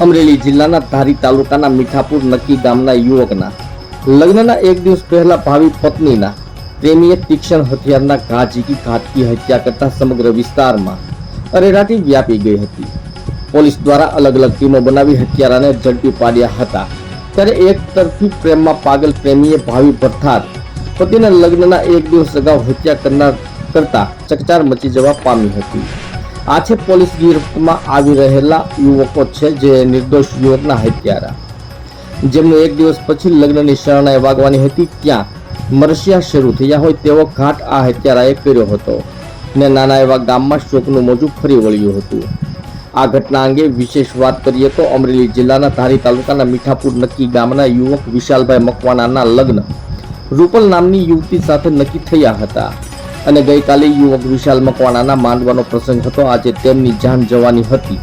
અમરેલી જિલ્લાના ધારી તાલુકાના મીઠાપુર નક્કી ગામના યુવકના લગ્નના એક દિવસ પહેલા ભાવિ પત્નીના પ્રેમીએ તીક્ષ્ણ હથિયારના ઘા ઝીકી ઘાતકી હત્યા કરતા સમગ્ર વિસ્તારમાં અરેરાટી વ્યાપી ગઈ હતી. પોલીસ દ્વારા અલગ અલગ ટીમો બનાવી હત્યારાને ઝડપી પાડ્યા હતા. ત્યારે એક તરફી પ્રેમમાં પાગલ પ્રેમીએ ભાવિ ભરથાર પતિના લગ્નના એક દિવસ અગાઉ હત્યા કરતા ચકચાર મચી જવા પામી હતી. આ છે પોલીસ ગિરફ્તમાં આવી રહેલા યુવકો છે જે નિર્દોષ યુવકના હત્યારા, જેમનું એક દિવસ પછી લગ્નની શરણાઈ વાગવાની હતી ત્યાં મરસિયા શરૂ થયા હોય તેવો ઘાટ આ હત્યારાએ કર્યો હતો ને નાના એવા ગામમાં શોકનું મોજું ફરી વળ્યું હતું. આ ઘટના અંગે વિશેષ વાત કરીએ તો અમરેલી જિલ્લાના ધારી તાલુકાના મીઠાપુર નક્કી ગામના યુવક વિશાલભાઈ મકવાણાના લગ્ન રૂપલ નામની યુવતી સાથે નક્કી થયા હતા અને ગઈકાલે યુવક વિશાલ મકવાણાના માંડવાનો પ્રસંગ હતો. આજે તેમની જાન જવાની હતી.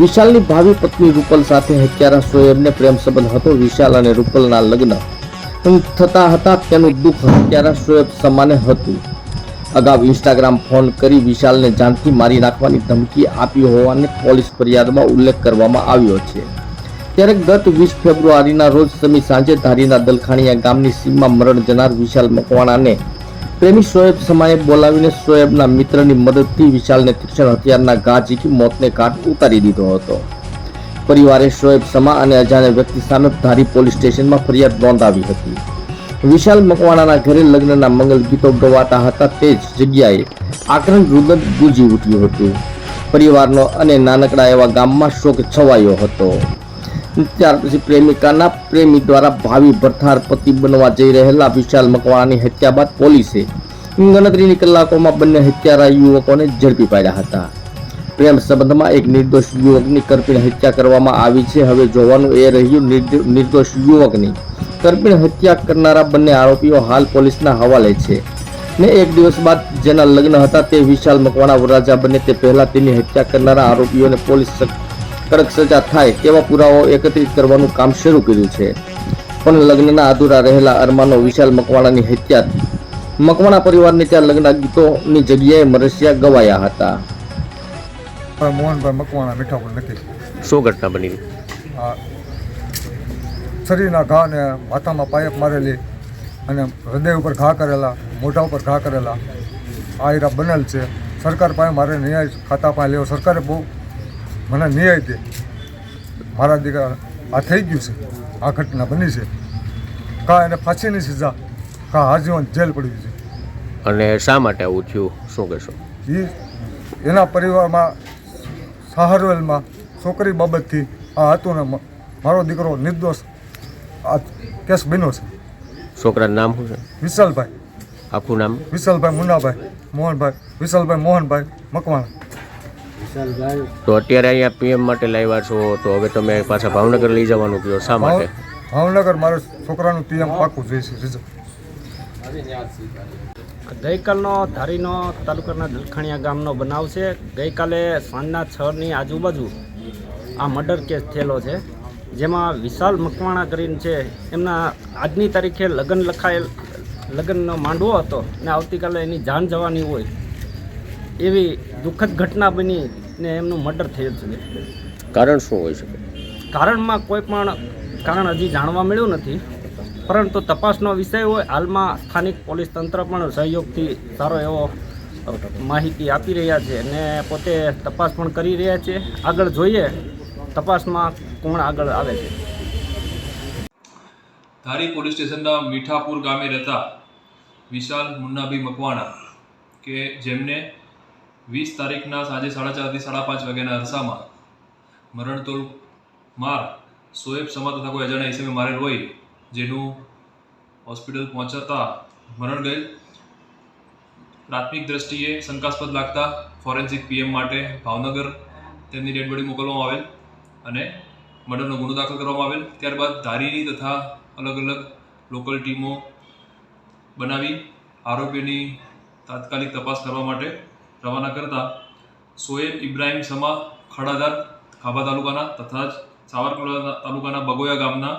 વિશાલની ભાવિ પત્ની રૂપલ સાથે હત્યારા શોએબને પ્રેમ સંબંધ હતો. વિશાલ અને રૂપલના લગ્ન થતા હતા તેનું દુઃખ હત્યારા શોએબ સમાને હતું. અગાઉ ઇન્સ્ટાગ્રામ ફોન કરી વિશાલને જાનથી મારી નાખવાની ધમકી આપી હોવાને પોલીસ ફરિયાદમાં ઉલ્લેખ કરવામાં આવ્યો છે. ત્યારે ગત 20 ફેબ્રુઆરીના રોજ સમી સાંજે ધારીના દલખાણીયા ગામની સીમમાં મરણ જનાર વિશાલ મકવાણાને પ્રેમી શોએબ સમાએ બોલાવીને શોએબના મિત્રની મદદથી વિશાલને તીક્ષ્ણ હથિયારના ઘા ઝીકી મોતને ઘાટ ઉતારી દીધો હતો. પરિવારે શોએબ સમા અને અજાણ્યા વ્યક્તિ સામે ધારી પોલીસ સ્ટેશનમાં ફરિયાદ નોંધાવી હતી. વિશાલ મકવાણાના ઘરે લગ્નના મંગલ ગીતો ગવાતા હતા તે જ જગ્યાએ આક્રંદ રુદન ગુંજી ઉઠ્યું હતું. પરિવારનો અને નાનકડા એવા ગામમાં શોક છવાયો હતો. ત્યાર પછી પ્રેમિકાના પ્રેમી દ્વારા ભાવિ ભરથાર પતિ બનવા જઈ રહેલા વિશાલ મકવાણાની હત્યા બાદ પોલીસે ગણતરીની કલાકોમાં બંને હત્યારા યુવકોને ઝડપી પાડ્યા હતા. પ્રેમ સંબંધમાં એક નિર્દોષ યુવકની કરપીણ હત્યા કરવામાં આવી છે. હવે જોવાનું એ રહ્યું નિર્દોષ યુવકની કરપીણ હત્યા કરનારા બંને આરોપીઓ હાલ પોલીસના હવાલે છે ને એક દિવસ બાદ જેના લગ્ન હતા તે વિશાલ મકવાણા વરરાજા બને તે પહેલા તેની હત્યા કરનારા આરોપીઓને પોલીસ કડક સજા થાય તેવા પુરાવાઓ એકત્રિત કરવાનું કામ શરૂ કર્યું છે. પણ લગ્નના અધૂરા રહેલા અરમાનો વિશાલ મકવાણાની હત્યાથી મકવાણા પરિવારને ત્યાં લગ્ન ગીતોની જગ્યાએ મરસિયા ગવાયા હતા. મોહનભાઈ મકવાણા મીઠાપુર નક્કી. શું ઘટના બની? શરીરના ઘા ને માથામાં પાઇપ મારેલી અને હૃદય ઉપર ઘા કરેલા, મોઢા ઉપર ઘા કરેલા આ હીરા બનેલ છે. સરકાર પાસે મારે ન્યાય ખાતા પાસે લેવો. સરકારે બહુ મને ન્યાય દે. મારા દીકરા આ થઈ ગયું છે, આ ઘટના બની છે. કા એને ફાંસીની સજા, કા આજીવન જેલ પડી છે. અને શા માટે આવું થયું, શું કહેશો? એના પરિવારમાં સહારવેલમાં છોકરી બાબતથી આ હતું ને મારો દીકરો નિર્દોષ આ કેસ બન્યો છે. છોકરાનું નામ શું છે? વિશાલભાઈ. આખું નામ? વિશાલભાઈ મુન્નાભાઈ મોહનભાઈ. વિશાલભાઈ મોહનભાઈ મકવાણા. તો અત્યારે અહીંયા પીએમ માટે લાવ્યા છો, તો હવે તમે પાછા ભાવનગર લઈ જવાનું કહો, શા માટે? ભાવનગર મારે છોકરાનું પીએમ પાકું જોઈશે. ગઈકાલનો ધારીનો તાલુકાના દલખાણીયા ગામનો બનાવ છે. ગઈકાલે સાંજના 6ની આજુબાજુ આ મર્ડર કેસ થયેલો છે, જેમાં વિશાલ મકવાણા કરીને છે. એમના આજની તારીખે લગ્નનો માંડવો હતો ને આવતીકાલે એની જાન જવાની હોય એવી દુઃખદ ઘટના બની ને એમનું મર્ડર થયેલ છે. કારણ શું હોઈ શકે? કારણમાં કોઈ પણ કારણ હજી જાણવા મળ્યું નથી, પરંતુ તપાસનો વિષય હોય. હાલમાં સ્થાનિક પોલીસ તંત્ર પણ સહયોગથી સારો એવો માહિતી આપી રહ્યા છે અને પોતે તપાસ પણ કરી રહ્યા છે. આગળ જોઈએ તપાસમાં કોણ આગળ આવે છે. ધારી પોલીસ સ્ટેશનના મીઠાપુર ગામે રહેતા વિશાલ મુન્નાભાઈ મકવાણા કે જેમને 20 તારીખના સાંજે 4:30 થી 5:30 વાગ્યાના અરસામાં મરણતોલ માર શોએબ સમા તથા કોઈ અજાણ્યા ઈસમે મારેલ હોય, જેનું હોસ્પિટલ પહોંચતા મરણ ગયેલ. પ્રાથમિક દ્રષ્ટિએ શંકાસ્પદ લાગતા ફોરેન્સિક પીએમ માટે ભાવનગર તેમની ડેડ બોડી મોકલવામાં આવેલ અને મર્ડરનો ગુનો દાખલ કરવામાં આવેલ. ત્યારબાદ ધારીની તથા અલગ અલગ લોકલ ટીમો બનાવી આરોપીની તાત્કાલિક તપાસ કરવા માટે રવાના કરતા શોએબ ઇબ્રાહિમ સમા ખડાદાર ખાંભા તાલુકાના તથા જ સાવરકુંડલા તાલુકાના બગોયા ગામના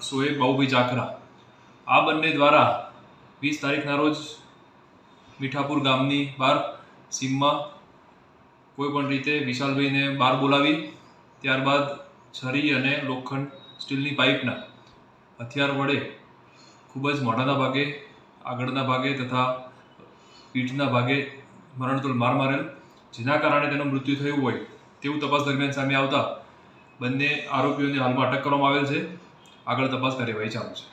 શોએબ બાબુભાઈ ચાખરા આ બંને દ્વારા 20 તારીખના રોજ મીઠાપુર ગામની બહાર સીમમાં કોઈ પણ રીતે વિશાલભાઈને બહાર બોલાવી ત્યારબાદ છરી અને લોખંડ સ્ટીલની પાઇપના હથિયાર વડે ખૂબ જ મોઢાના ભાગે, આગળના ભાગે તથા પીઠના ભાગે મરણતોલ માર મારેલ, જેના કારણે તેનું મૃત્યુ થયું હોય તેવું તપાસ દરમિયાન સામે આવતા બંને આરોપીઓને હાલમાં અટક કરવામાં આવેલ છે. આગળ તપાસ કાર્યવાહી ચાલુ છે.